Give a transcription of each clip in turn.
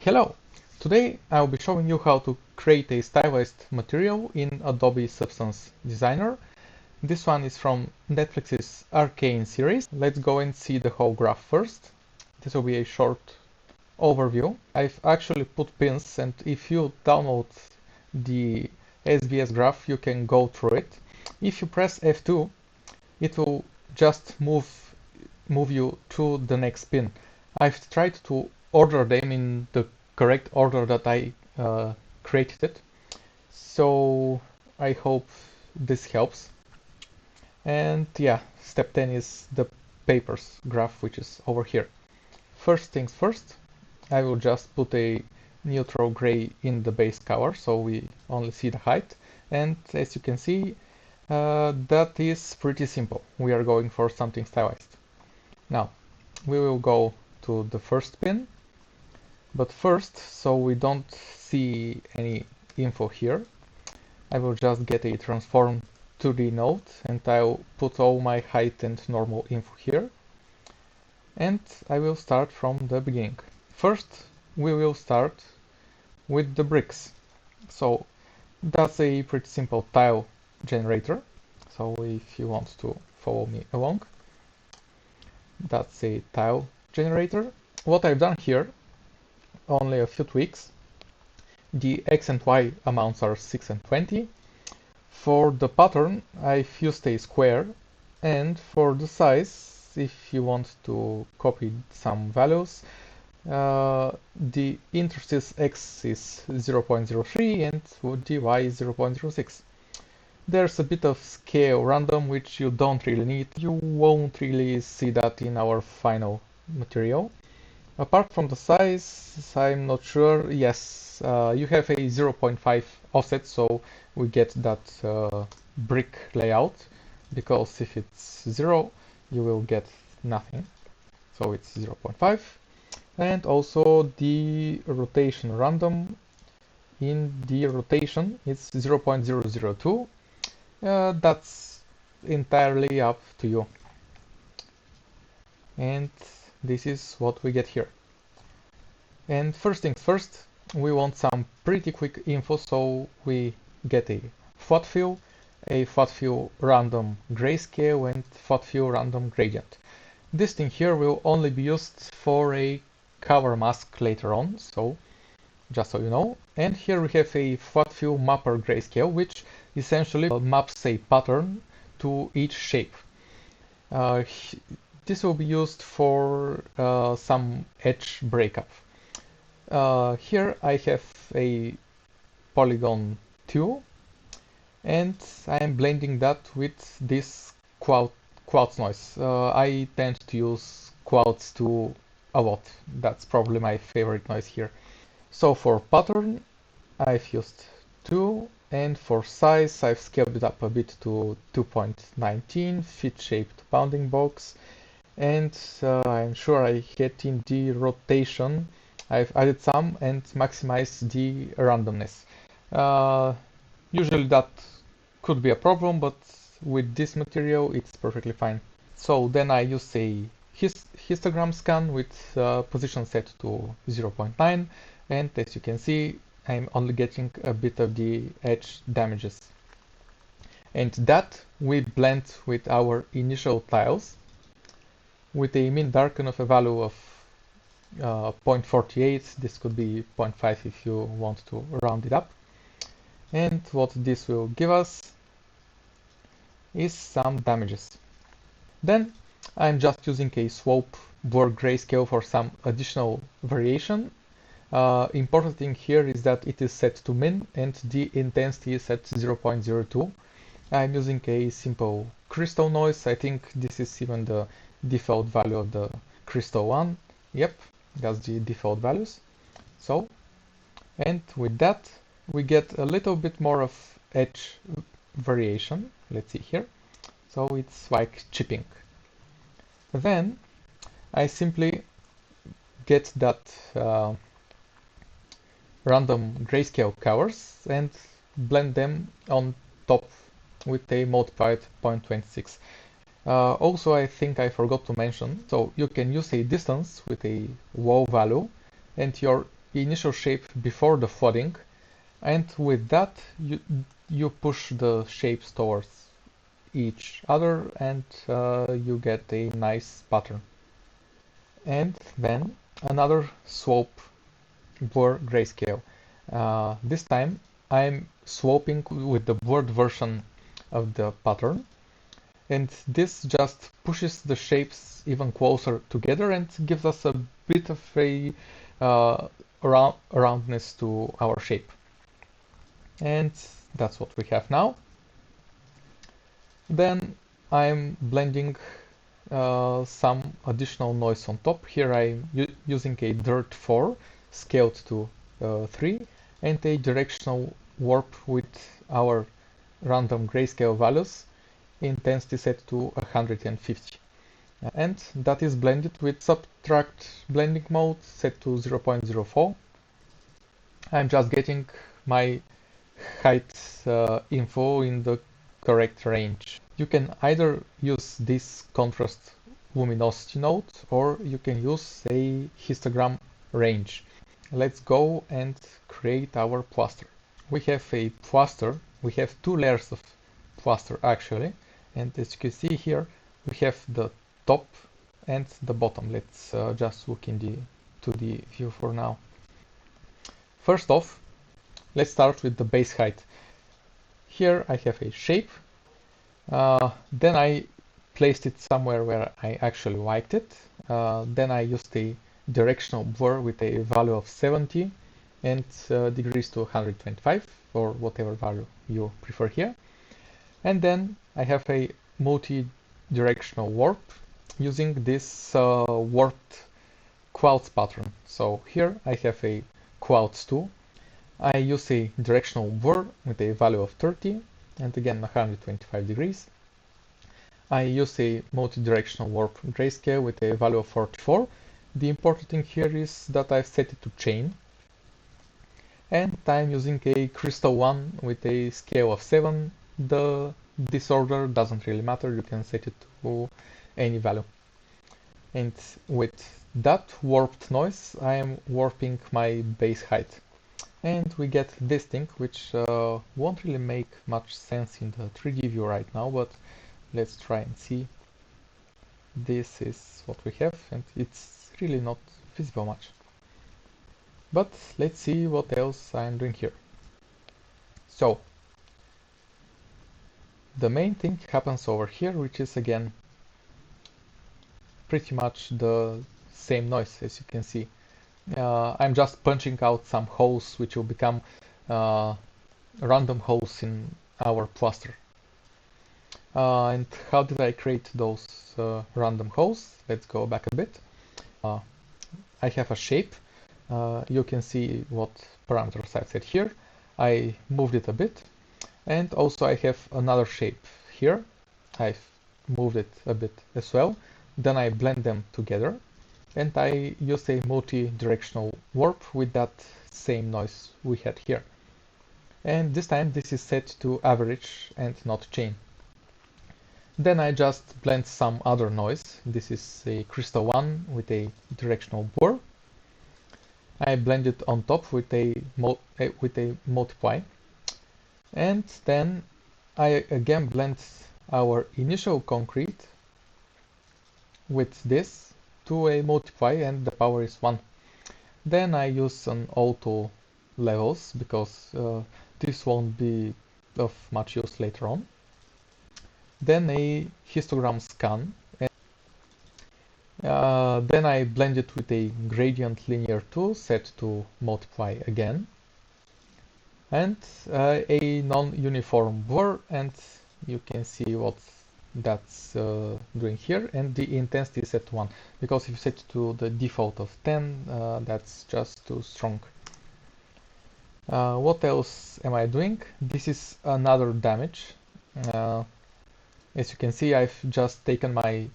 Hello! Today I'll be showing you how to create a stylized material in Adobe Substance Designer. This one is from Netflix's Arcane series. Let's go and see the whole graph first. This will be a short overview. I've actually put pins, and if you download the SVS graph you can go through it. If you press F2 it will just move you to the next pin. I've tried to order them in the correct order that I created it, so I hope this helps. And yeah, step 10 is the papers graph, which is over here. First things first, I will just put a neutral gray in the base color so we only see the height, and as you can see that is pretty simple. We are going for something stylized. Now we will go to the first pin, but first, so we don't see any info here, I will just get a transform 2D node and I'll put all my height and normal info here, and I will start from the beginning. First we will start with the bricks. So that's a pretty simple tile generator, so if you want to follow me along, that's a tile generator. What I've done here, only a few tweaks. The X and Y amounts are 6 and 20. For the pattern I've used a square, and for the size, if you want to copy some values, the interstice X is 0.03 and the Y is 0.06. There's a bit of scale random which you don't really need. You won't really see that in our final material. Apart from the size, I'm not sure. Yes, you have a 0.5 offset, so we get that brick layout, because if it's 0 you will get nothing, so it's 0.5. And also the rotation random, in the rotation it's 0.002. That's entirely up to you. And this is what we get here. And first things first, we want some pretty quick info, so we get a flat fill random grayscale, and flat fill random gradient. This thing here will only be used for a cover mask later on, so just so you know. And here we have a flat fill mapper grayscale, which essentially maps a pattern to each shape. This will be used for some edge breakup. Here I have a polygon tool, and I am blending that with this quartz noise. I tend to use quartz tool a lot. That's probably my favorite noise here. So for pattern I've used 2, and for size I've scaled it up a bit to 2.19 fit-shaped bounding box, and I'm sure I hit in the rotation. I've added some and maximized the randomness. Usually that could be a problem, but with this material it's perfectly fine. So then I use a histogram scan with position set to 0.9, and as you can see I'm only getting a bit of the edge damages. And that we blend with our initial tiles with a min darken of a value of 0.48. This could be 0.5 if you want to round it up. And what this will give us is some damages. Then I'm just using a swope blur grayscale for some additional variation. Important thing here is that it is set to min and the intensity is at 0.02. I'm using a simple crystal noise. I think this is even the default value of the crystal one. Yep, that's the default values. So, and with that we get a little bit more of edge variation. Let's see here. So it's like chipping. Then I simply get that random grayscale colors and blend them on top with a multiplied 0.26. Also, I think I forgot to mention, so you can use a distance with a wow value, and your initial shape before the flooding, and with that you push the shapes towards each other, and you get a nice pattern. And then another slope blur grayscale. This time I'm sloping with the blurred version of the pattern, and this just pushes the shapes even closer together and gives us a bit of a roundness to our shape. And that's what we have now. Then I'm blending some additional noise on top. Here I'm using a dirt 4 scaled to 3 and a directional warp with our random grayscale values, intensity set to 150. And that is blended with subtract blending mode set to 0.04. I'm just getting my height info in the correct range. You can either use this contrast luminosity node or you can use a histogram range. Let's go and create our plaster. We have a plaster, we have two layers of plaster actually, and as you can see here we have the top and the bottom. Let's just look in the 2D view for now. First off, let's start with the base height. Here I have a shape. Then I placed it somewhere where I actually liked it. Then I used a directional blur with a value of 70 and degrees to 125 or whatever value you prefer here. And then I have a multi-directional warp using this warped clouds pattern. So here I have a clouds 2. I use a directional blur with a value of 30 and again 125 degrees. I use a multi-directional warp grayscale with a value of 44. The important thing here is that I've set it to chain. And I'm using a crystal 1 with a scale of 7. The disorder doesn't really matter, you can set it to any value. And with that warped noise, I am warping my base height. And we get this thing, which won't really make much sense in the 3D view right now, but let's try and see. This is what we have, and it's really not visible much. But let's see what else I'm doing here. So, the main thing happens over here, which is again pretty much the same noise, as you can see. I'm just punching out some holes which will become random holes in our plaster. And how did I create those random holes? Let's go back a bit. I have a shape. You can see what parameters I've set here. I moved it a bit. And also I have another shape here. I've moved it a bit as well. Then I blend them together. And I use a multi-directional warp with that same noise we had here. And this time this is set to average and not chain. Then I just blend some other noise. This is a crystal 1 with a directional blur. I blend it on top with a multiply. And then I again blend our initial concrete with this to a multiply, and the power is 1. Then I use an auto levels because this won't be of much use later on. Then a histogram scan. Then I blend it with a gradient linear tool set to multiply again. And a non-uniform blur, and you can see what that's doing here, and the intensity is set to 1 because if you set it to the default of 10 that's just too strong. What else am I doing? This is another damage. As you can see, I've just taken my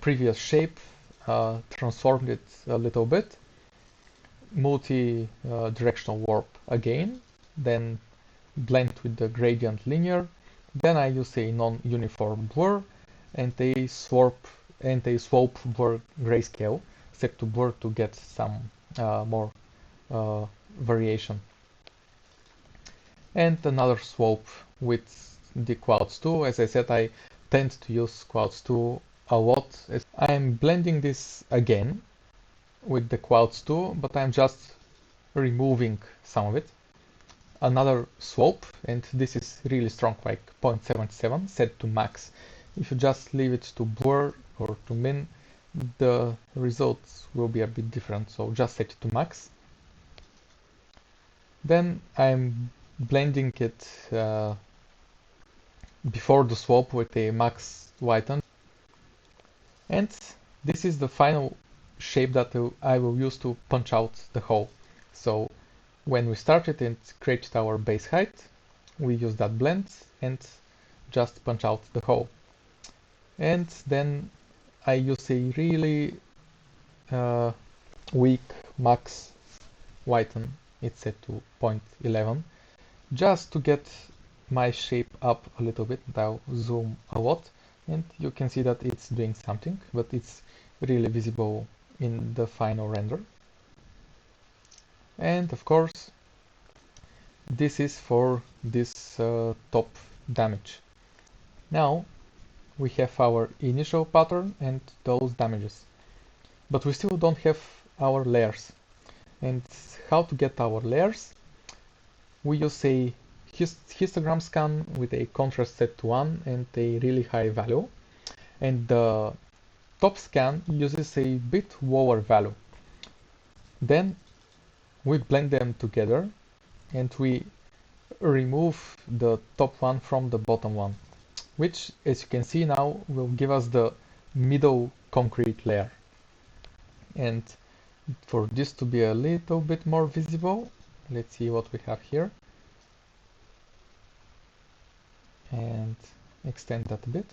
previous shape, transformed it a little bit, multi-directional warp again, then blend with the gradient linear. Then I use a non-uniform blur and a slope blur grayscale set to blur to get some more variation. And another swope with the Clouds 2. As I said, I tend to use Clouds 2 a lot. I'm blending this again with the Clouds 2, but I'm just removing some of it. Another swope, and this is really strong, like 0.77 set to max. If you just leave it to blur or to min, the results will be a bit different, so just set it to max. Then I'm blending it before the swope with a max whiten. And this is the final shape that I will use to punch out the hole. So when we started and created our base height, we use that blend and just punch out the hole. And then I use a really weak max whiten, it's set to 0.11, just to get my shape up a little bit. I'll zoom a lot and you can see that it's doing something, but it's really visible in the final render. And of course, this is for this top damage. Now we have our initial pattern and those damages, but we still don't have our layers. And how to get our layers? We use a histogram scan with a contrast set to 1 and a really high value, and the top scan uses a bit lower value. Then we blend them together and we remove the top one from the bottom one, which, as you can see now, will give us the middle concrete layer. And for this to be a little bit more visible, let's see what we have here and extend that a bit.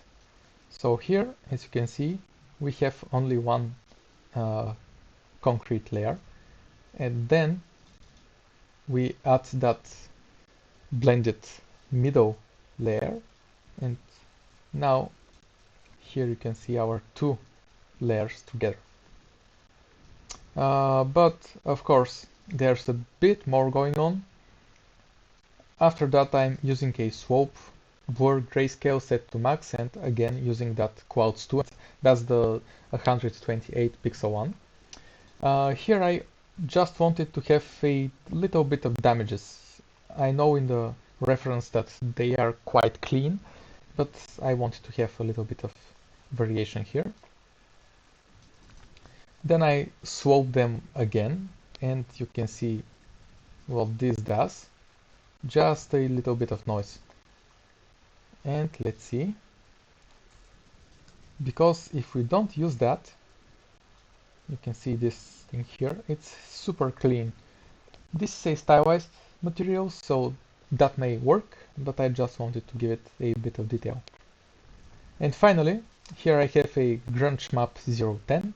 So here, as you can see, we have only one concrete layer, and then we add that blended middle layer, and now here you can see our two layers together. But of course there's a bit more going on. After that I'm using a swope blur grayscale set to max, and again using that Clouds 2. That's the 128 pixel one. Here I just wanted to have a little bit of damages. I know in the reference that they are quite clean, but I wanted to have a little bit of variation here. Then I swope them again, and you can see what this does. Just a little bit of noise. And let's see. Because if we don't use that, you can see this thing here, it's super clean. This is a stylized material, so that may work, but I just wanted to give it a bit of detail. And finally, here I have a grunge map 010.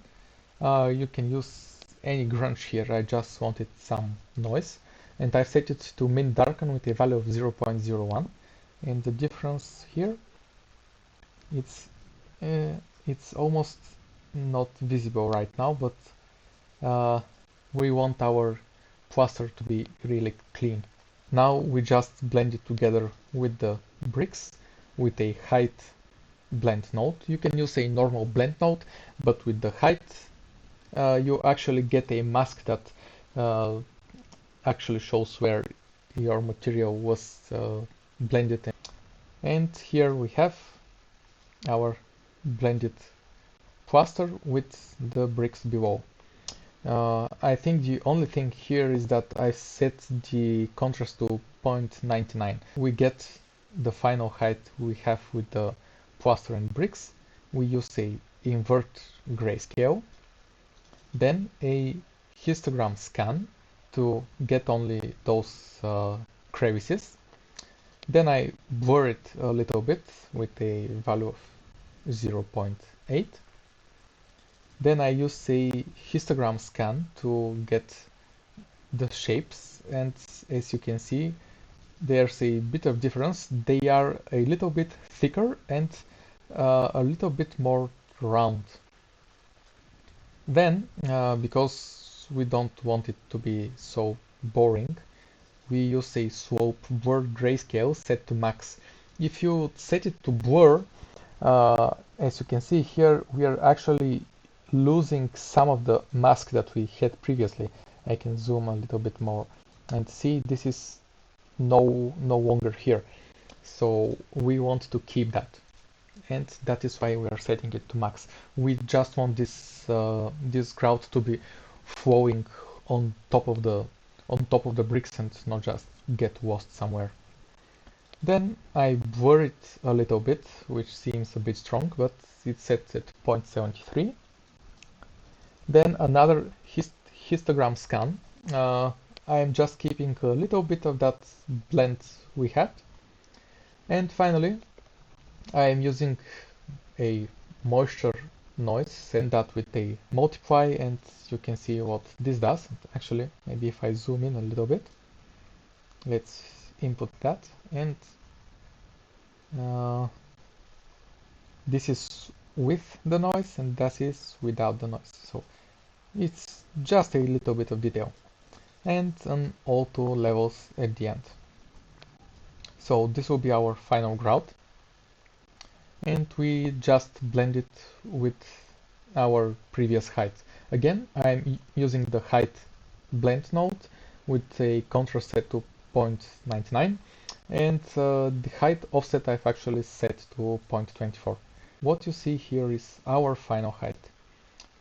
You can use any grunge here, I just wanted some noise. And I've set it to min darken with a value of 0.01. And the difference here, it's almost not visible right now, but we want our plaster to be really clean. Now we just blend it together with the bricks with a height blend node. You can use a normal blend node, but with the height you actually get a mask that actually shows where your material was blended. And here we have our blended plaster with the bricks below. I think the only thing here is that I set the contrast to 0.99. We get the final height we have with the plaster and bricks. We use a invert grayscale, then a histogram scan to get only those crevices. Then I blur it a little bit with a value of 0.8. Then I use a histogram scan to get the shapes, and as you can see, there's a bit of difference. They are a little bit thicker and a little bit more round. Then, because we don't want it to be so boring, we use a swope blur grayscale set to max. If you set it to blur, as you can see here, we are actually losing some of the mask that we had previously. I can zoom a little bit more and see this is no longer here. So we want to keep that, and that is why we are setting it to max. We just want this grout to be flowing on top of the bricks and not just get lost somewhere. Then I blur it a little bit, which seems a bit strong, but it's set at 0.73. Then another histogram scan. I'm just keeping a little bit of that blend we had. And finally, I'm using a moisture noise, set that with a multiply, and you can see what this does. Actually, maybe if I zoom in a little bit, let's input that, and this is with the noise and that is without the noise. So it's just a little bit of detail, and on auto levels at the end. So this will be our final grout, and we just blend it with our previous height. Again, I'm using the height blend node with a contrast set to 0.99, and the height offset I've actually set to 0.24. What you see here is our final height.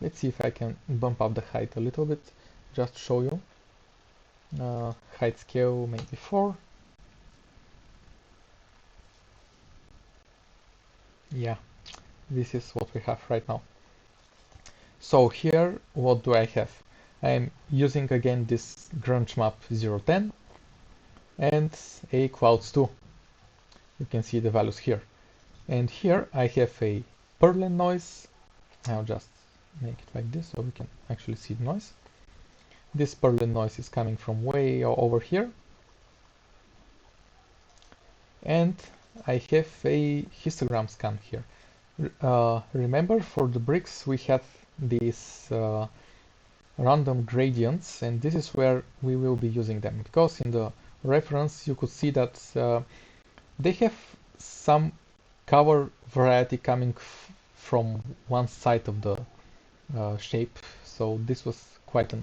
Let's see if I can bump up the height a little bit, just to show you. Height scale maybe 4. Yeah, this is what we have right now. So here, what do I have? I'm using again this grunge map 010 and a clouds 2. You can see the values here. And here I have a Perlin noise. I'll just make it like this so we can actually see the noise. This Perlin noise is coming from way over here. And I have a histogram scan here. Remember, for the bricks we had these random gradients, and this is where we will be using them, because in the reference you could see that they have some color variety coming from one side of the shape, so this was quite an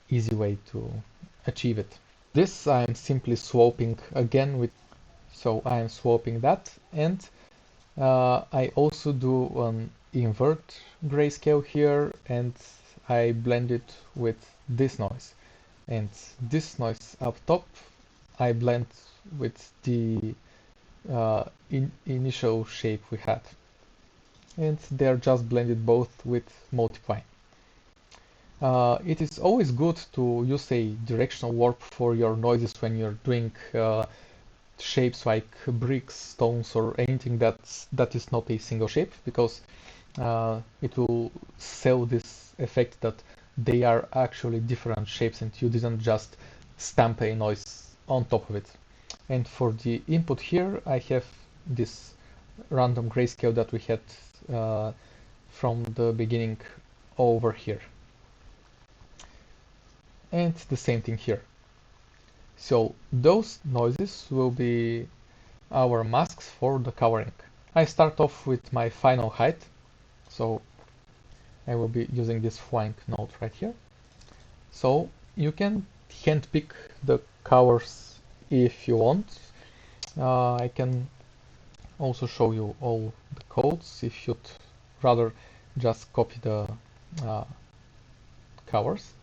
easy way to achieve it. This I am simply swapping again with, so I am swapping that, and I also do an invert grayscale here, and I blend it with this noise, and this noise up top I blend with the initial shape we had, and they're just blended both with multiply. It is always good to use a directional warp for your noises when you're doing shapes like bricks, stones, or anything that is not a single shape, because it will sell this effect that they are actually different shapes and you didn't just stamp a noise on top of it. And for the input here, I have this random grayscale that we had from the beginning over here. And the same thing here. So those noises will be our masks for the coloring. I start off with my final height, so I will be using this flying node right here. So you can handpick the colors if you want. I can also show you all the codes if you'd rather just copy the colors.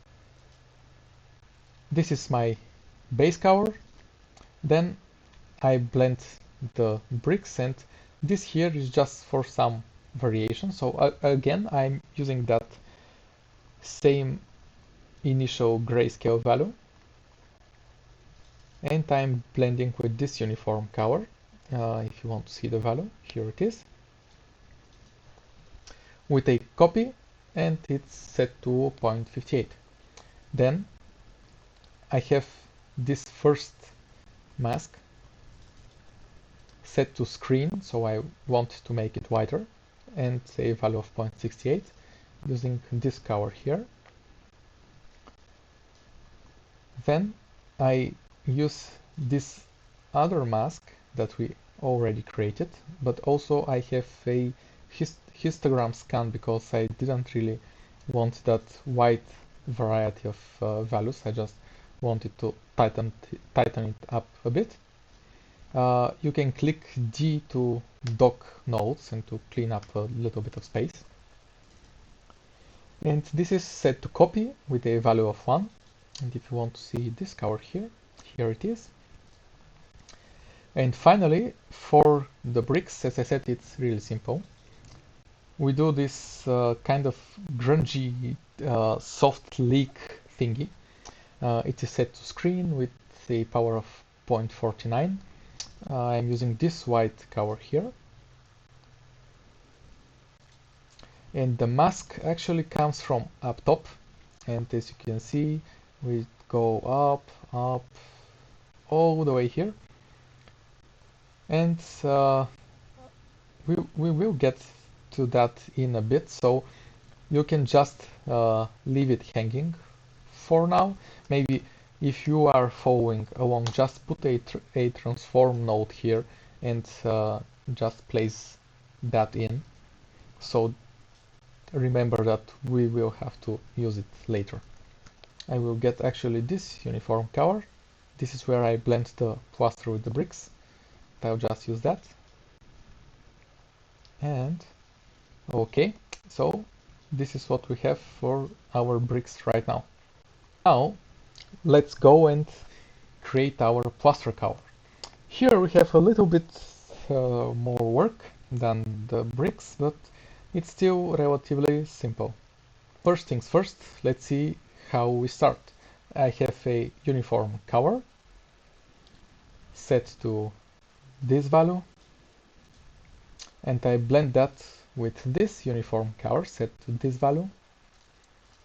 This is my base color. Then I blend the bricks, and this here is just for some variation. So again, I'm using that same initial grayscale value, and I'm blending with this uniform color. If you want to see the value, here it is, with a copy, and it's set to 0.58. Then I have this first mask set to screen, so I want to make it whiter, and a value of 0.68 using this color here. Then I use this other mask that we already created, but also I have a histogram scan because I didn't really want that wide variety of values. I just wanted to tighten it up a bit. You can click D to dock nodes and to clean up a little bit of space. And this is set to copy with a value of 1. And if you want to see this color here, here it is. And finally, for the bricks, as I said, it's really simple. We do this kind of grungy soft leak thingy. It is set to screen with a power of 0.49. I'm using this white color here. And the mask actually comes from up top. And as you can see, we go up, all the way here. And we will get to that in a bit, so you can just leave it hanging for now. Maybe if you are following along, just put a transform node here and just place that in. So remember that we will have to use it later. I will get actually this uniform color. This is where I blend the plaster with the bricks. I'll just use that. And okay, so this is what we have for our bricks right now. Now let's go and create our plaster color. Here we have a little bit more work than the bricks, but it's still relatively simple. First things first, let's see how we start. I have a uniform color set to this value, and I blend that with this uniform color set to this value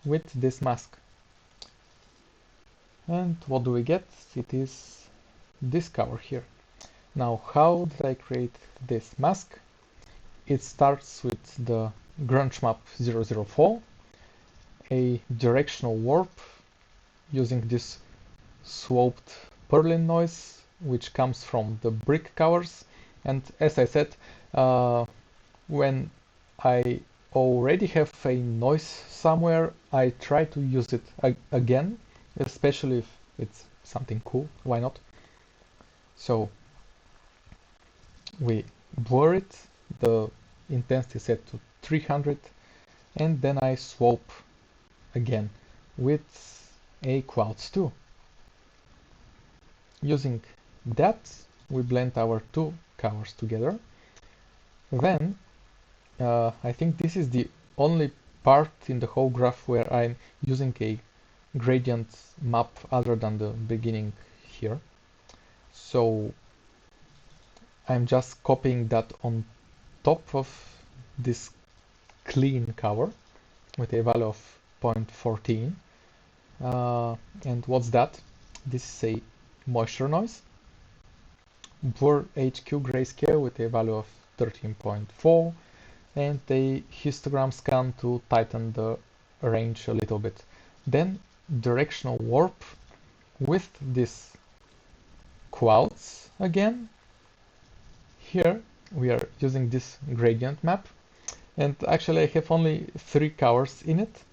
with this mask. And what do we get? It is this color here. Now, how did I create this mask? It starts with the grunge map 004, a directional warp using this sloped purlin noise, which comes from the brick colors. And as I said, when I already have a noise somewhere, I try to use it again, especially if it's something cool. Why not? So we blur it, the intensity set to 300, and then I swope again with a clouds 2. Using that, we blend our two colors together. Then I think this is the only part in the whole graph where I'm using a gradient map other than the beginning here. So I'm just copying that on top of this clean color with a value of 0.14. And what's that? This is a moisture noise. Blur HQ grayscale with a value of 13.4 and a histogram scan to tighten the range a little bit. Then directional warp with this clouds again. Here we are using this gradient map, and actually I have only 3 colors in it.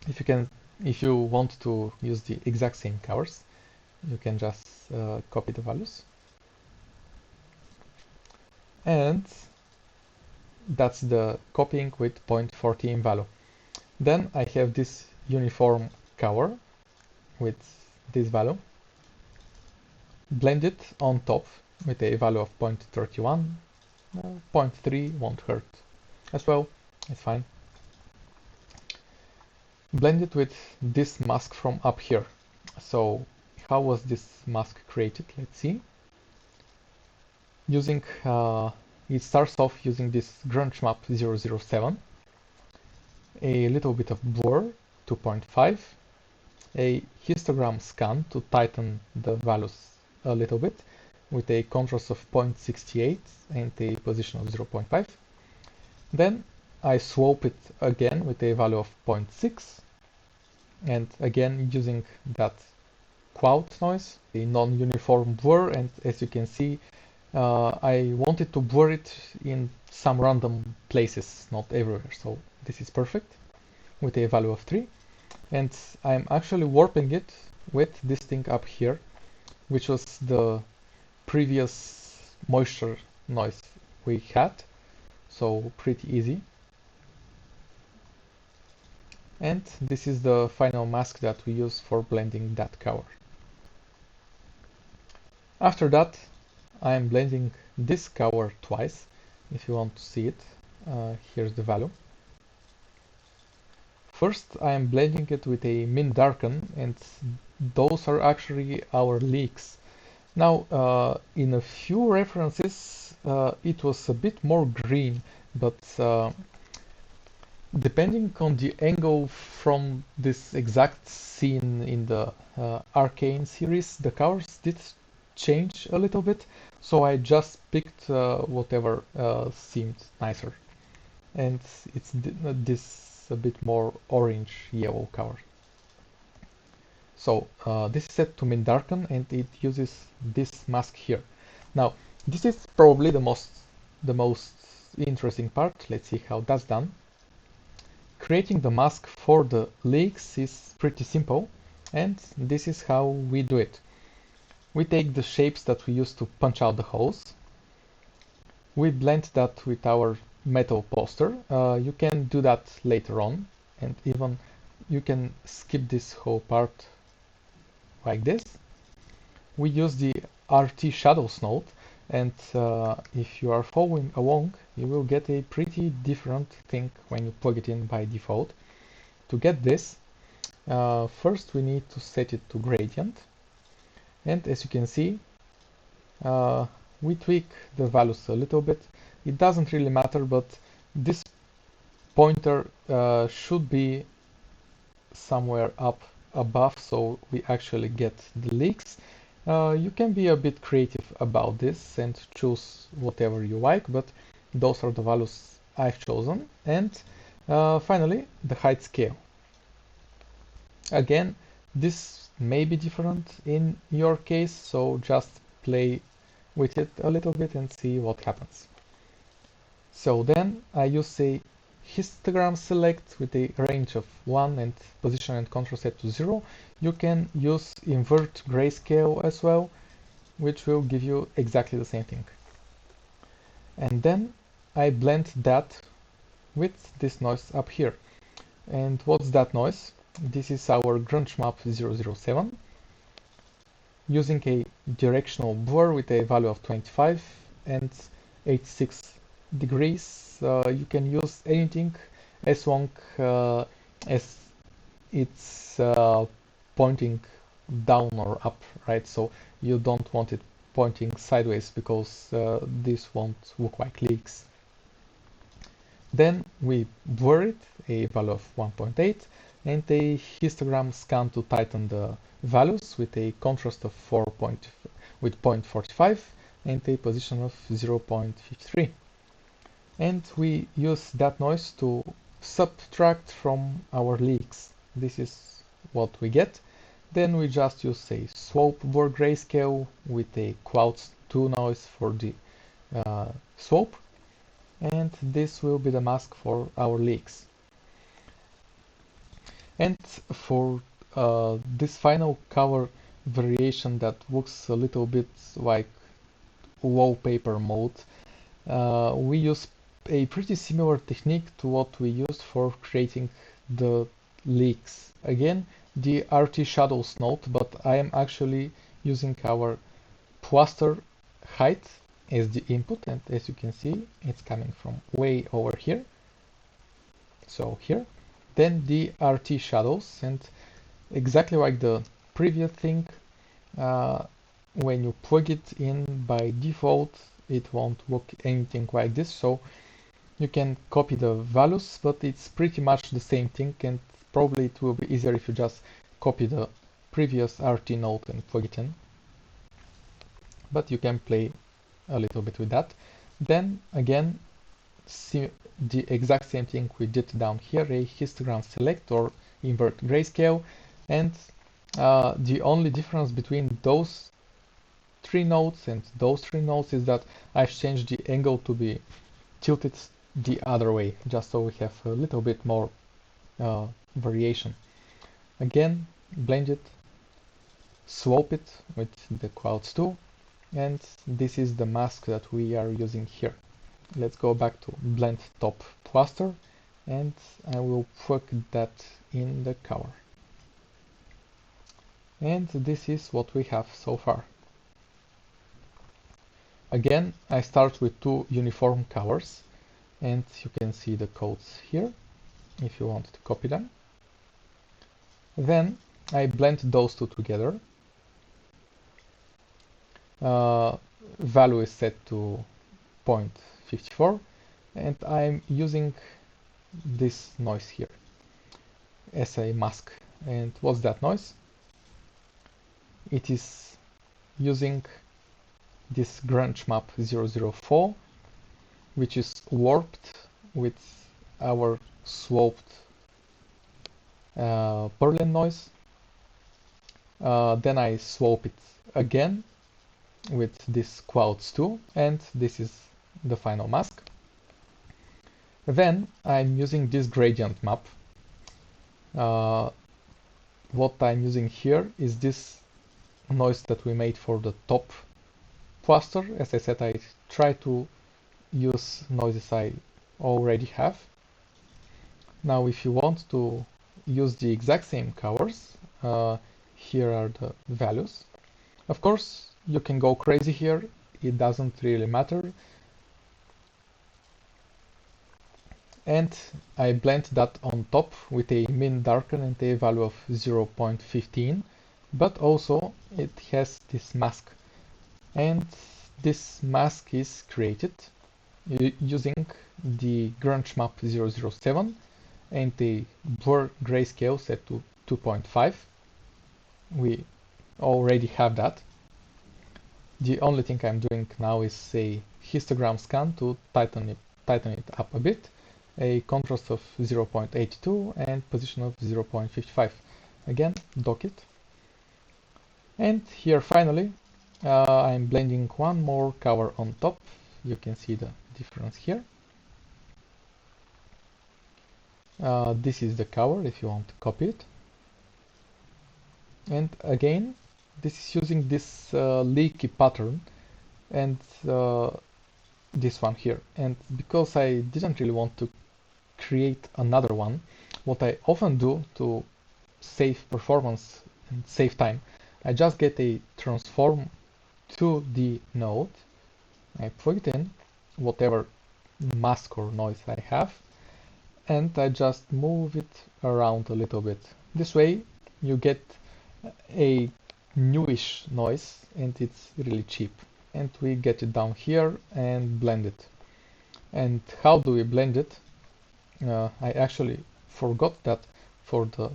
If you want to use the exact same colors, you can just copy the values. And that's the copying with 0.14 value. Then I have this uniform color with this value. Blend it on top with a value of 0.31. 0.3 won't hurt as well, it's fine. Blend it with this mask from up here. So how was this mask created? Let's see. Using it starts off using this grunge map 007, a little bit of blur 2.5, a histogram scan to tighten the values a little bit with a contrast of 0.68 and a position of 0.5. Then I swope it again with a value of 0.6 and again using that Grout noise, a non-uniform blur, and as you can see, I wanted to blur it in some random places, not everywhere, so this is perfect with a value of 3. And I'm actually warping it with this thing up here, which was the previous moisture noise we had, so pretty easy. And this is the final mask that we use for blending that cover. After that, I am blending this cover twice. If you want to see it, here's the value. First, I am blending it with a min darken, and those are actually our leaks. Now, in a few references, it was a bit more green, but depending on the angle from this exact scene in the Arcane series, the colors did change a little bit, so I just picked whatever seemed nicer. And it's this a bit more orange yellow color. So this is set to min darken, and it uses this mask here. Now this is probably the most interesting part. Let's see how that's done. Creating the mask for the leaks is pretty simple, and this is how we do it. We take the shapes that we use to punch out the holes. We blend that with our metal poster. You can do that later on, and even you can skip this whole part like this. We use the RT shadows node, and if you are following along, you will get a pretty different thing when you plug it in by default. To get this, first we need to set it to gradient, and as you can see, we tweak the values a little bit. It doesn't really matter, but this pointer should be somewhere up above, so we actually get the leaks. You can be a bit creative about this and choose whatever you like, but those are the values I've chosen. And finally, the height scale. Again, this may be different in your case, so just play with it a little bit and see what happens. So then I use a histogram select with a range of 1 and position and contrast set to 0. You can use invert grayscale as well, which will give you exactly the same thing. And then I blend that with this noise up here. And what's that noise? This is our grunge map 007. Using a directional blur with a value of 25 and 86 degrees, you can use anything as long as it's pointing down or up, right? So you don't want it pointing sideways because this won't look like leaks. Then we blur it, a value of 1.8, and a histogram scan to tighten the values with a contrast of 0.45 and a position of 0.53. And we use that noise to subtract from our leaks. This is what we get. Then we just use a slope blur grayscale with a clouds 2 noise for the slope, and this will be the mask for our leaks. And for this final color variation that looks a little bit like wallpaper mode, we use a pretty similar technique to what we used for creating the leaks. Again, the RT shadows node, but I am actually using our Plaster Height as the input, and as you can see, it's coming from way over here. So here, then the RT shadows, and exactly like the previous thing, when you plug it in by default, it won't look anything like this. So you can copy the values, but it's pretty much the same thing, and probably it will be easier if you just copy the previous RT node and plug it in. But you can play a little bit with that. Then again, see the exact same thing we did down here, a histogram select or invert grayscale, and the only difference between those three nodes and those three nodes is that I've changed the angle to be tilted the other way, just so we have a little bit more variation. Again, blend it, swope it with the clouds tool, and this is the mask that we are using here. Let's go back to blend top plaster, and I will plug that in the cover. And this is what we have so far. Again, I start with two uniform colors, and you can see the codes here if you want to copy them. Then I blend those two together. Value is set to 0.54, and I'm using this noise here as a mask. And what's that noise? It is using this grunge map 004, which is warped with our sloped Berlin noise. Then I swope it again with this clouds tool, and this is the final mask. Then I'm using this gradient map. What I'm using here is this noise that we made for the top plaster. As I said, I try to use noises I already have. Now, if you want to use the exact same colors, here are the values. Of course, you can go crazy here, it doesn't really matter. And I blend that on top with a min darken and a value of 0.15, but also it has this mask. And this mask is created using the grunge map 007 and the blur grayscale set to 2.5. We already have that. The only thing I'm doing now is a histogram scan to tighten it up a bit, a contrast of 0.82 and position of 0.55. Again, dock it. And here finally, I'm blending one more color on top. You can see the difference here. This is the color if you want to copy it. And again, this is using this leaky pattern and this one here. And because I didn't really want to create another one, what I often do to save performance and save time, I just get a transform to the node. I plug it in, whatever mask or noise I have, and I just move it around a little bit. This way you get a newish noise and it's really cheap. And we get it down here and blend it. And how do we blend it? I actually forgot that for the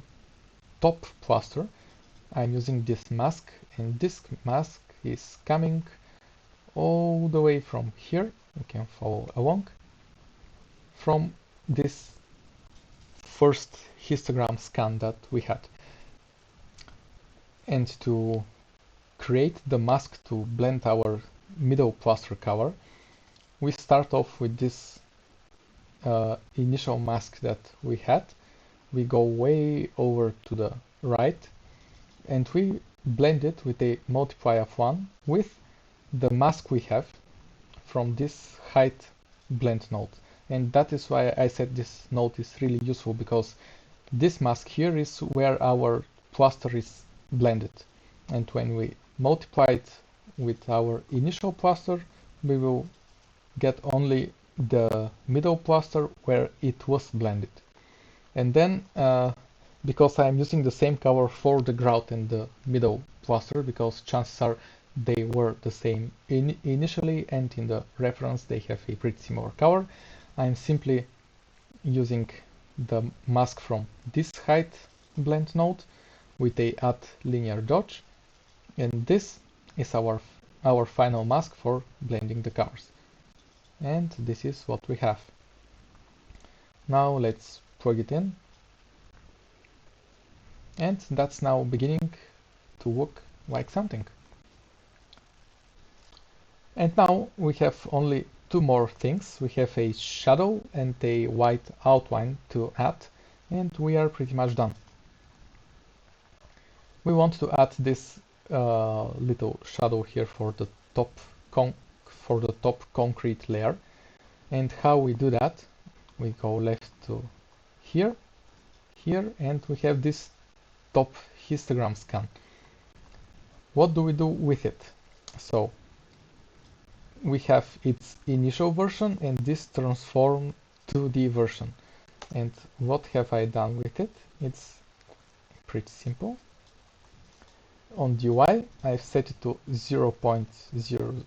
top plaster I'm using this mask, and this mask is coming all the way from here. You can follow along from this first histogram scan that we had. And to create the mask to blend our middle plaster color, we start off with this initial mask that we had. We go way over to the right and we blend it with a multiply of 1 with the mask we have from this height blend node. And that is why I said this node is really useful, because this mask here is where our plaster is blended. And when we multiply it with our initial plaster, we will get only the middle plaster where it was blended. And then, because I'm using the same color for the grout and the middle plaster, because chances are they were the same initially, and in the reference they have a pretty similar color, I'm simply using the mask from this height blend node with a add linear dodge, and this is our final mask for blending the colors. And this is what we have. Now let's plug it in. And that's now beginning to look like something. And now we have only two more things. We have a shadow and a white outline to add, and we are pretty much done. We want to add this little shadow here for the top concrete layer. And how we do that? We go left to here, and we have this top histogram scan. What do we do with it? So we have its initial version and this transform 2D version. And what have I done with it? It's pretty simple. On the UI, I've set it to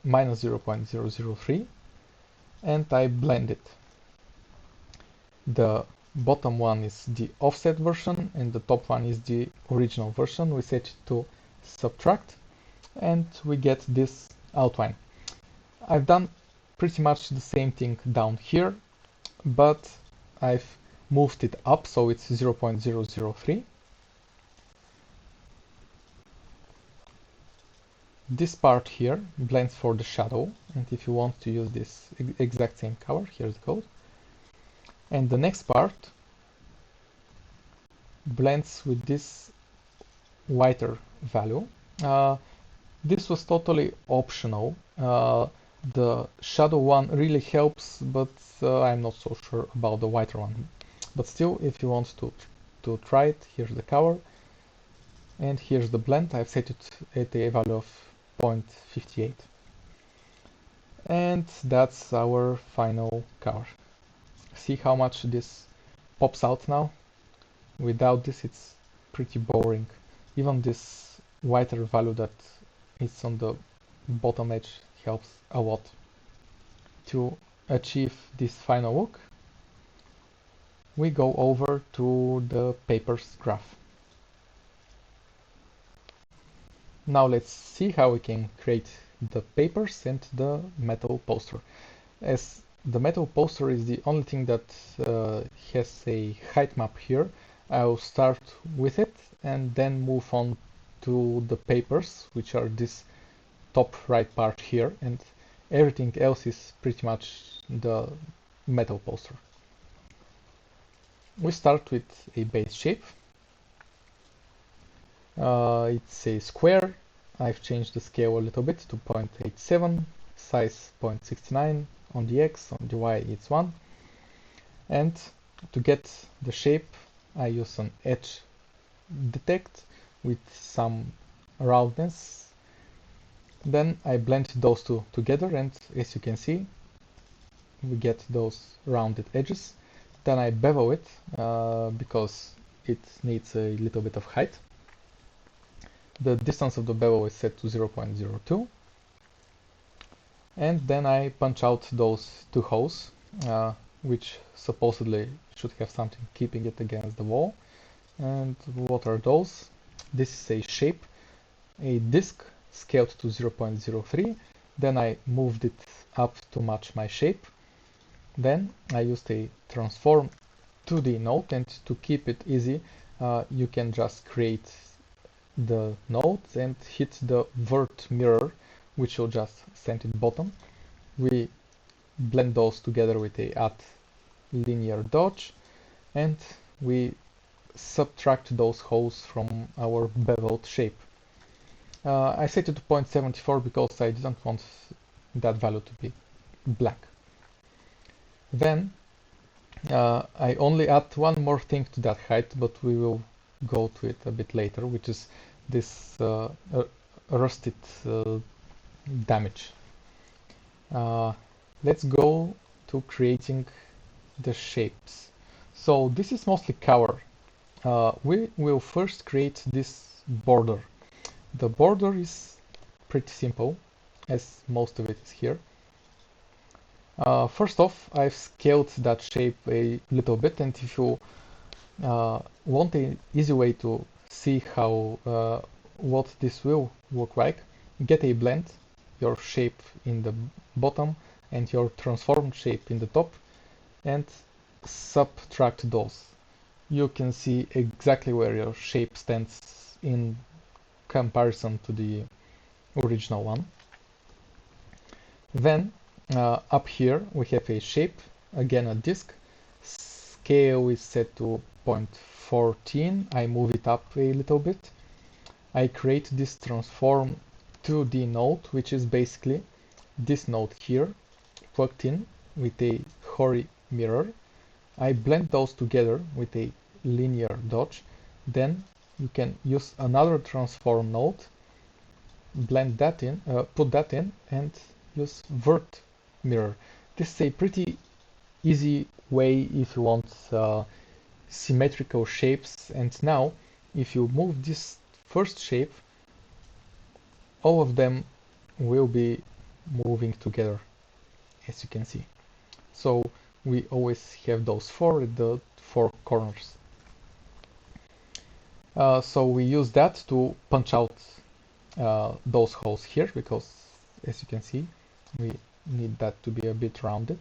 minus 0.003 and I blend it. The bottom one is the offset version and the top one is the original version. We set it to subtract and we get this outline. I've done pretty much the same thing down here, but I've moved it up so it's 0.003. This part here blends for the shadow, and if you want to use this exact same color, here's the code. And the next part blends with this whiter value. This was totally optional. The shadow one really helps, but I'm not so sure about the whiter one. But still, if you want to try it, here's the color. And here's the blend. I've set it at a value of 0.58. And that's our final color. See how much this pops out now? Without this, it's pretty boring. Even this whiter value that is on the bottom edge helps a lot. To achieve this final look, we go over to the papers graph. Now let's see how we can create the papers and the metal poster. As the metal poster is the only thing that has a height map here, I'll start with it and then move on to the papers, which are this top right part here, and everything else is pretty much the metal poster. We start with a base shape. It's a square. I've changed the scale a little bit to 0.87, size 0.69 on the X, on the Y it's 1. And to get the shape, I use an edge detect with some roundness. Then I blend those two together, and as you can see, we get those rounded edges. Then I bevel it because it needs a little bit of height. The distance of the bevel is set to 0.02. And then I punch out those two holes, which supposedly should have something keeping it against the wall. And what are those? This is a shape, a disk scaled to 0.03. Then I moved it up to match my shape. Then I used a transform 2D node, and to keep it easy, you can just create the node and hit the vert mirror, which will just send it bottom. We blend those together with a add linear dodge, and we subtract those holes from our beveled shape. I set it to 0.74 because I didn't want that value to be black. Then I only add one more thing to that height, but we will go to it a bit later, which is this rusted damage. Let's go to creating the shapes. So this is mostly color. We will first create this border. The border is pretty simple, as most of it is here. First off, I've scaled that shape a little bit, and if you want an easy way to see how what this will look like, get a blend, your shape in the bottom and your transformed shape in the top, and subtract those. you can see exactly where your shape stands in comparison to the original one. Then up here we have a shape, again a disk. Scale is set to 0.14. I move it up a little bit. I create this transform 2D node, which is basically this node here plugged in with a hori mirror. I blend those together with a linear dodge. Then you can use another transform node, blend that in, put that in, and use vert mirror. This is a pretty easy way if you want symmetrical shapes. And now if you move this first shape, all of them will be moving together, as you can see. So we always have those four at the four corners. So we use that to punch out those holes here, because as you can see, we need that to be a bit rounded.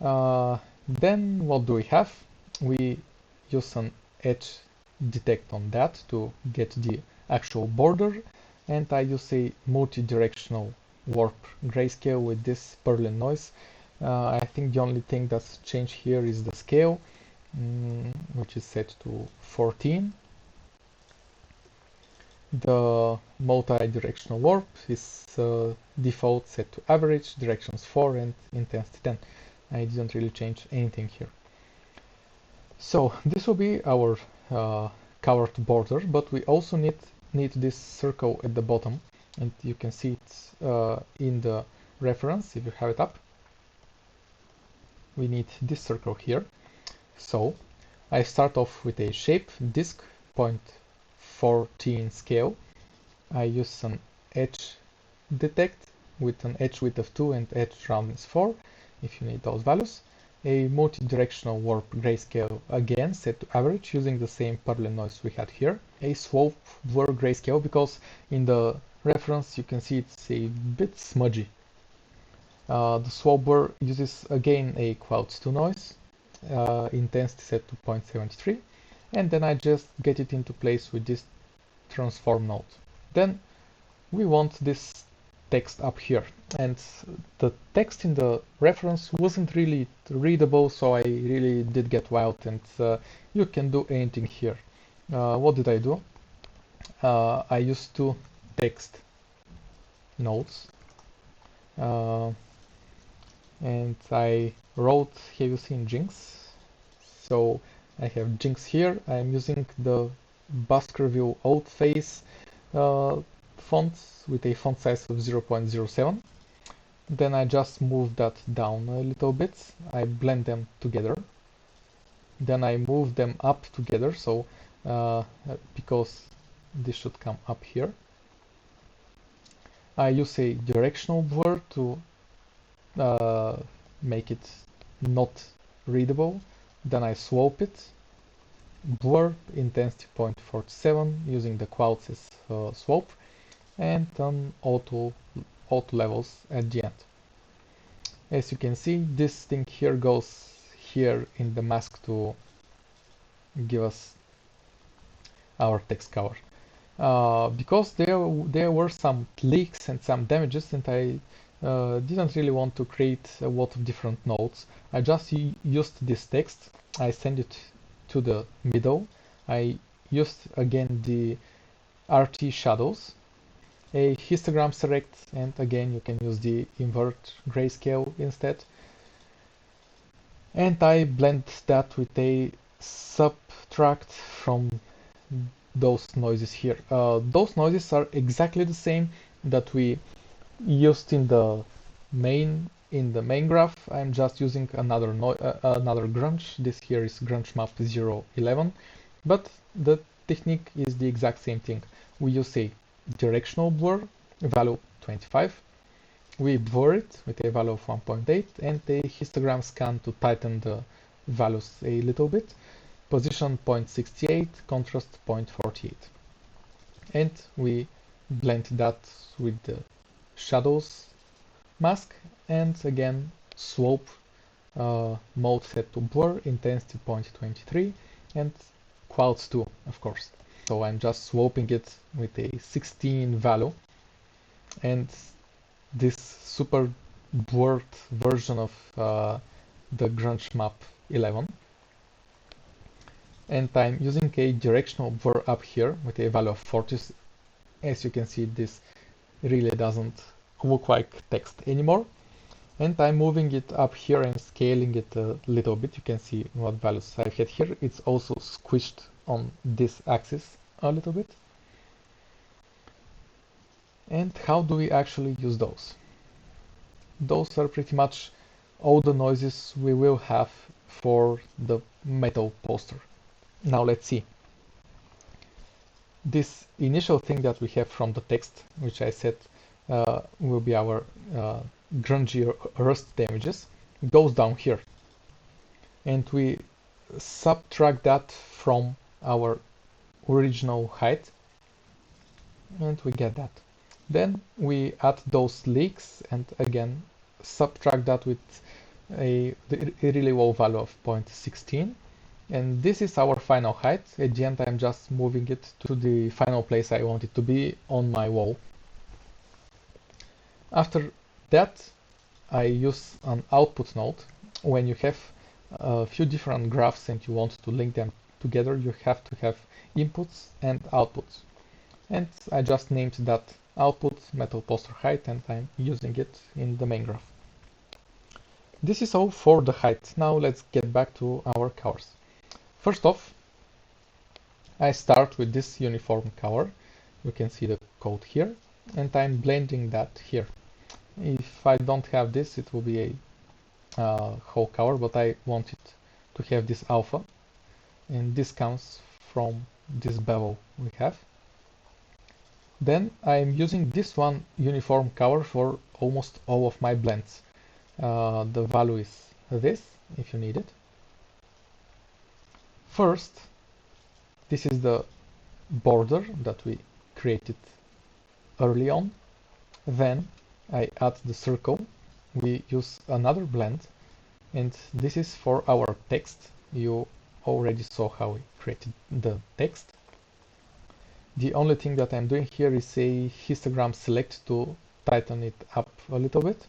Then what do we have? We use an edge detect on that to get the actual border, and I use a multi-directional warp grayscale with this Berlin noise. I think the only thing that's changed here is the scale, which is set to 14. The multi-directional warp is default set to average, directions 4 and intensity 10. I didn't really change anything here. So this will be our covered border, but we also need this circle at the bottom, and you can see it in the reference if you have it up. We need this circle here. So I start off with a shape disk 0.14 scale. I use an edge detect with an edge width of 2 and edge roundness 4 if you need those values. A multi-directional warp grayscale, again set to average using the same Berlin noise we had here. A swope blur grayscale, because in the reference you can see it's a bit smudgy. The swope blur uses again a Clouds 2 noise, intensity set to 0.73, and then I just get it into place with this transform node. Then we want this text up here, and the text in the reference wasn't really readable, so I really did get wild, and you can do anything here. What did I do? I used two text nodes, and I wrote, have you seen Jinx? So I have Jinx here. I'm using the Baskerville Old Face fonts with a font size of 0.07. Then I just move that down a little bit. I blend them together. Then I move them up together, so because this should come up here. I use a directional blur to make it not readable. Then I swope it. Blur intensity 0.47 using the Clouds as swope, and then auto levels at the end. As you can see, this thing here goes here in the mask to give us our text cover. Because there were some leaks and some damages, and I didn't really want to create a lot of different nodes. I just used this text. I send it to the middle. I used again the RT shadows, a histogram select, and again you can use the invert grayscale instead. And I blend that with a subtract from those noises here. Those noises are exactly the same that we used in the main graph. I'm just using another grunge. This here is grunge map 011, but the technique is the exact same thing. We use a directional blur, value 25. We blur it with a value of 1.8 and a histogram scan to tighten the values a little bit. Position 0.68, contrast 0.48. And we blend that with the shadows mask, and again swope mode set to blur, intensity 0.23, and clouds 2, of course. So I'm just swapping it with a 16 value, and this super blurred version of the grunge map 11. And I'm using a directional blur up here with a value of 40. As you can see, this really doesn't look like text anymore. And I'm moving it up here and scaling it a little bit. You can see what values I've had here. It's also squished on this axis a little bit. And how do we actually use those? Those are pretty much all the noises we will have for the metal poster. Now let's see. This initial thing that we have from the text, which I said will be our grungy rust damages, goes down here. And we subtract that from our original height, and we get that. Then we add those leaks and again subtract that with a really low value of 0.16, and this is our final height. At the end I'm just moving it to the final place I want it to be on my wall. After that I use an output node. When you have a few different graphs and you want to link them together, you have to have inputs and outputs. And I just named that output metal poster height, and I'm using it in the main graph. This is all for the height. Now let's get back to our colors. First off, I start with this uniform color. You can see the code here, and I'm blending that here. If I don't have this, it will be a whole color, but I want it to have this alpha, and this comes from this bevel we have. Then I'm using this one uniform color for almost all of my blends. The value is this, if you need it. First, this is the border that we created early on. Then I add the circle. We use another blend, and this is for our text. You already saw how we created the text. The only thing that I'm doing here is a histogram select to tighten it up a little bit.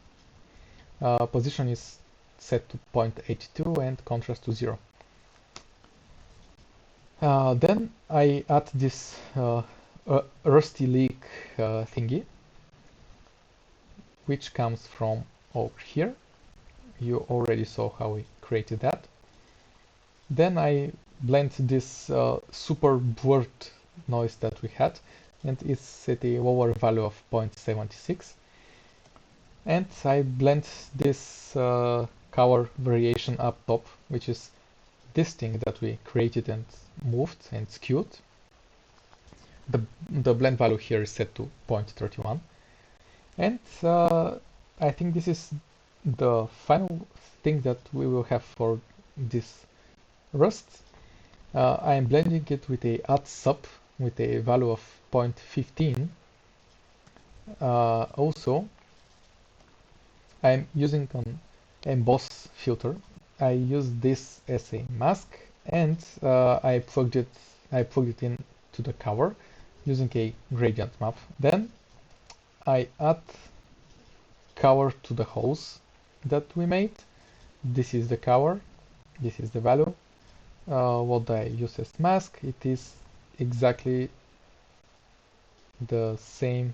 Position is set to 0.82 and contrast to 0. Then I add this rusty leak thingy, which comes from over here. You already saw how we created that. Then I blend this super blurred noise that we had, and it's at a lower value of 0.76. And I blend this color variation up top, which is this thing that we created and moved and skewed. The blend value here is set to 0.31. And I think this is the final thing that we will have for this rust. I am blending it with a add sub with a value of 0.15. Also, I'm using an emboss filter. I use this as a mask, and I plugged it in to the cover using a gradient map. Then I add color to the holes that we made. This is the color, this is the value. What I use as mask, it is exactly the same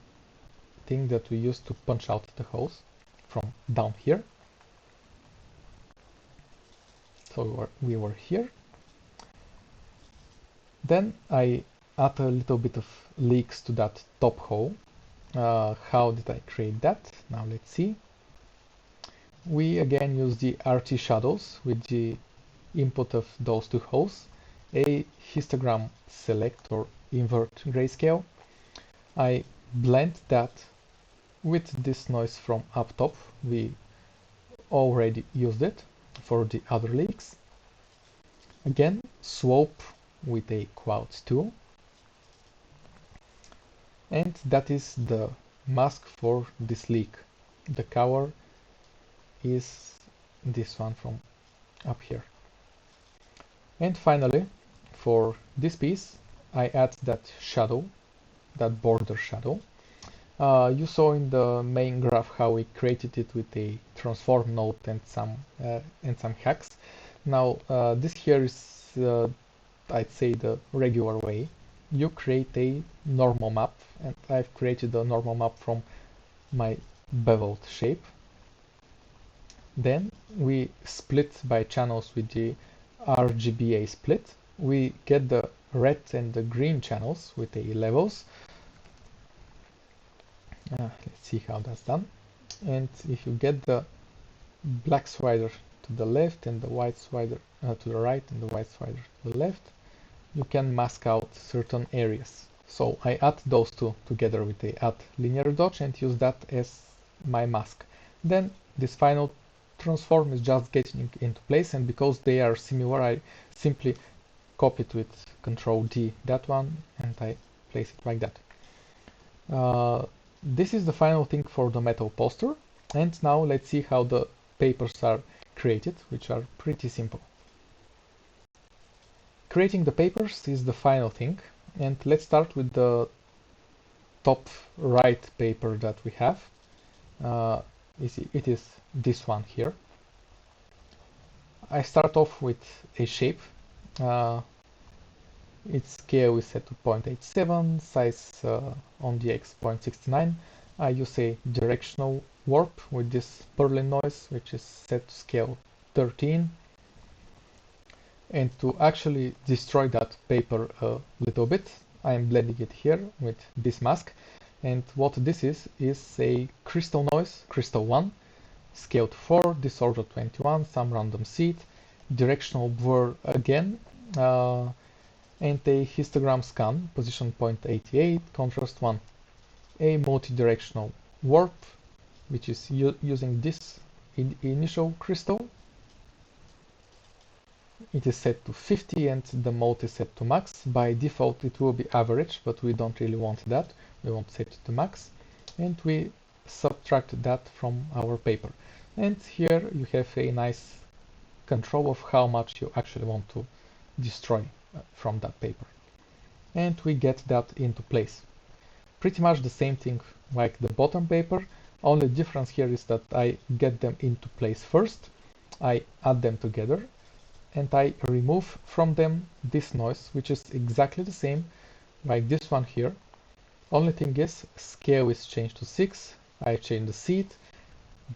thing that we used to punch out the holes from down here. So we were here. Then I add a little bit of leaks to that top hole. How did I create that? Now let's see. We again use the RT shadows with the input of those two holes, a histogram select or invert grayscale. I blend that with this noise from up top. We already used it for the other leaks. Again, swope with a clouds tool. And that is the mask for this leak. The color is this one from up here. And finally, for this piece, I add that shadow, that border shadow. You saw in the main graph how we created it with a transform node and some hacks. Now this here is I'd say the regular way. You create a normal map, and I've created a normal map from my beveled shape. Then we split by channels with the RGBA split. We get the red and the green channels with the levels. Let's see how that's done. And if you get the black slider to the left and the white slider to the right and the white slider to the left, you can mask out certain areas. So I add those two together with the add linear dodge and use that as my mask. Then this final transform is just getting into place, and because they are similar, I simply copy it with Ctrl D that one and I place it like that. This is the final thing for the metal poster, and now let's see how the papers are created, which are pretty simple. Creating the papers is the final thing, and let's start with the top right paper that we have. It is this one here. I start off with a shape. Its scale is set to 0.87, size on the X 0.69. I use a directional warp with this purling noise, which is set to scale 13. And to actually destroy that paper a little bit, I am blending it here with this mask. And what this is a crystal noise, crystal 1, scale to 4, disorder 21, some random seed, directional blur again, and a histogram scan, position 0.88, contrast 1. A multi-directional warp, which is using this initial crystal. It is set to 50 and the mode is set to max. By default it will be average, but we don't really want that. We want to set it to max. And we subtract that from our paper. And here you have a nice control of how much you actually want to destroy from that paper. And we get that into place. Pretty much the same thing like the bottom paper. Only difference here is that I get them into place first. I add them together. And I remove from them this noise, which is exactly the same like this one here. Only thing is, scale is changed to 6. I change the seed.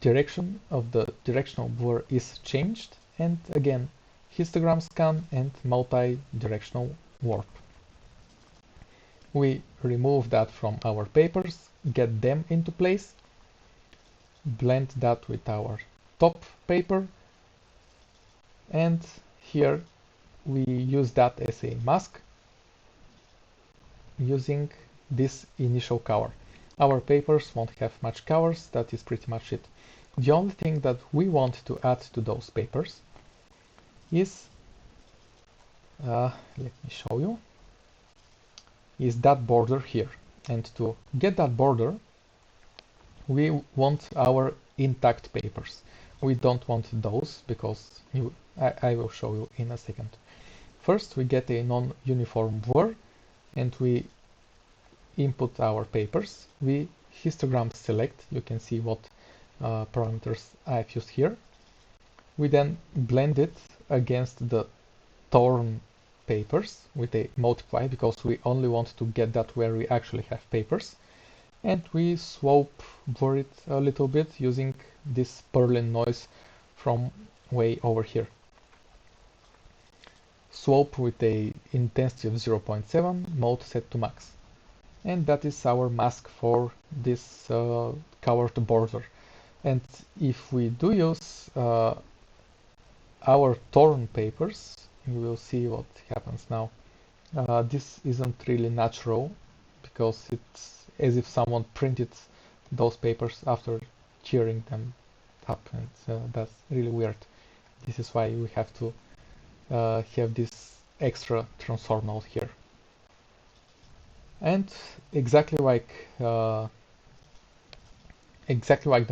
Direction of the directional blur is changed. And again, histogram scan and multi-directional warp. We remove that from our papers, get them into place, blend that with our top paper, and here we use that as a mask using this initial color. Our papers won't have much colors, that is pretty much it. The only thing that we want to add to those papers is, let me show you, is that border here. And to get that border, we want our intact papers. We don't want those because I will show you in a second. First, we get a non-uniform blur and we input our papers. We histogram select. You can see what parameters I've used here. We then blend it against the torn papers with a multiply because we only want to get that where we actually have papers. And we swope blur it a little bit using this purling noise from way over here. Swope with a intensity of 0.7, mode set to max. And that is our mask for this colored border. And if we do use our torn papers, you will see what happens now. This isn't really natural because it's as if someone printed those papers after tearing them up, and that's really weird. This is why we have to have this extra transform node here. And exactly like the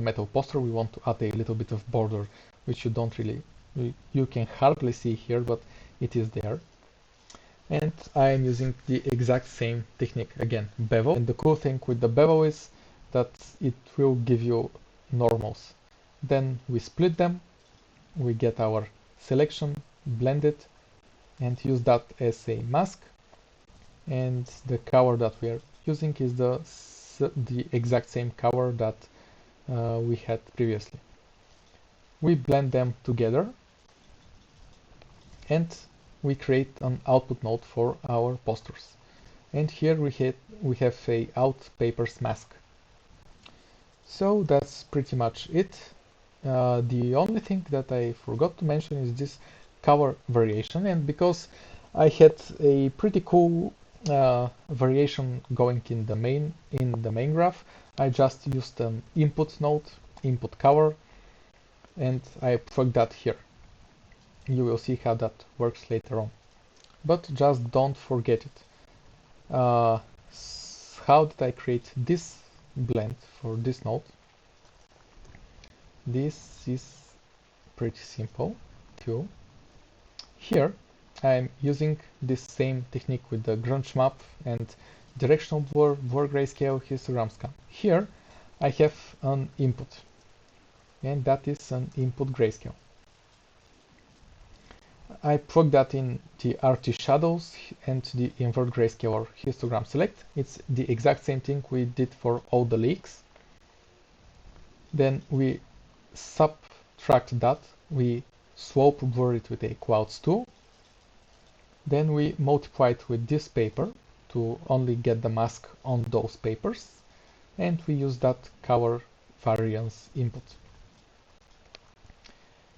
metal poster, we want to add a little bit of border which you don't really, you can hardly see here, but it is there. And I am using the exact same technique again, bevel. And the cool thing with the bevel is that it will give you normals. Then we split them, we get our selection, blend it, and use that as a mask. And the color that we are using is the exact same color that we had previously. We blend them together and we create an output node for our posters. And here we have a out papers mask. So that's pretty much it. The only thing that I forgot to mention is this color variation, and because I had a pretty cool variation going in the main graph, I just used an input node, input color, and I plugged that here. You will see how that works later on. But just don't forget it. How did I create this blend for this node? This is pretty simple too. Here I'm using this same technique with the grunge map and directional blur, blur grayscale, histogram scan. Here I have an input, and that is an input grayscale. I plug that in the RT shadows and the invert grayscale or histogram select. It's the exact same thing we did for all the leaks. Then we subtract that, we slope blur it with a clouds tool. Then we multiply it with this paper to only get the mask on those papers, and we use that color variance input.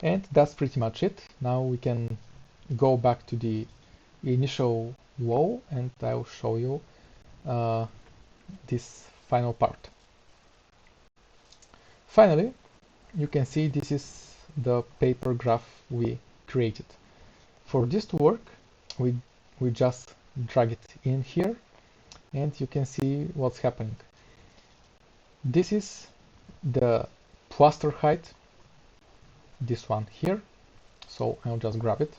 And that's pretty much it. Now we can go back to the initial wall and I'll show you this final part. Finally, you can see this is the paper graph we created. For this to work, we just drag it in here and you can see what's happening. This is the plaster height, this one here, so I'll just grab it.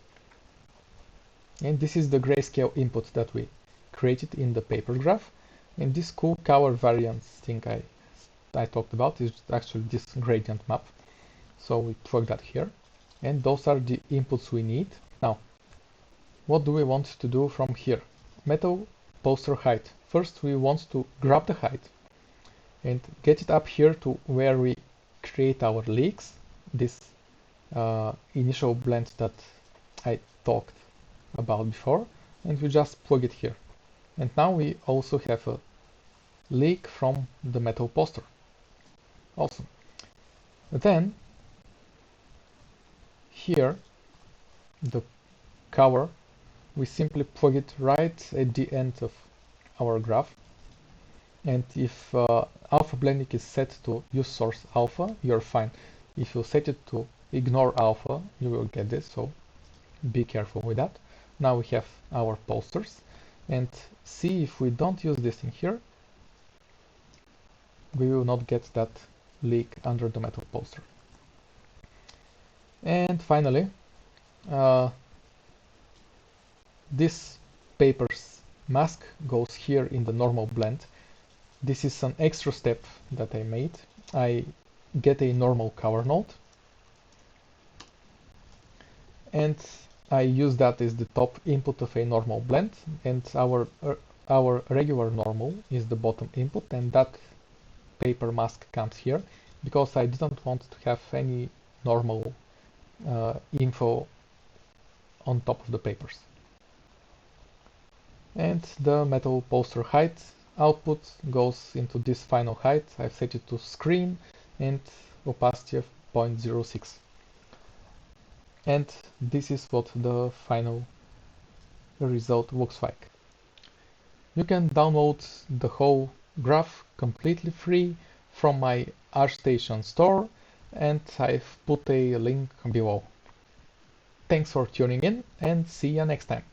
And this is the grayscale input that we created in the paper graph. And this cool color variance thing I talked about is actually this gradient map. So we plug that here. And those are the inputs we need. Now, what do we want to do from here? Metal poster height. First, we want to grab the height and get it up here to where we create our leaks, this initial blend that I talked about before, and we just plug it here. And now we also have a leak from the metal poster. Awesome. Then here, the color, we simply plug it right at the end of our graph. And if alpha blending is set to use source alpha, you're fine. If you set it to ignore alpha, you will get this, so be careful with that. Now we have our posters, and see if we don't use this in here, we will not get that leak under the metal poster. And finally, this paper's mask goes here in the normal blend. This is an extra step that I made. I get a normal color node, and I use that as the top input of a normal blend, and our regular normal is the bottom input, and that paper mask comes here because I didn't want to have any normal info on top of the papers. And the metal poster height output goes into this final height. I've set it to screen and opacity of 0.06. And this is what the final result looks like. You can download the whole graph completely free from my ArtStation store, and I've put a link below. Thanks for tuning in, and see you next time.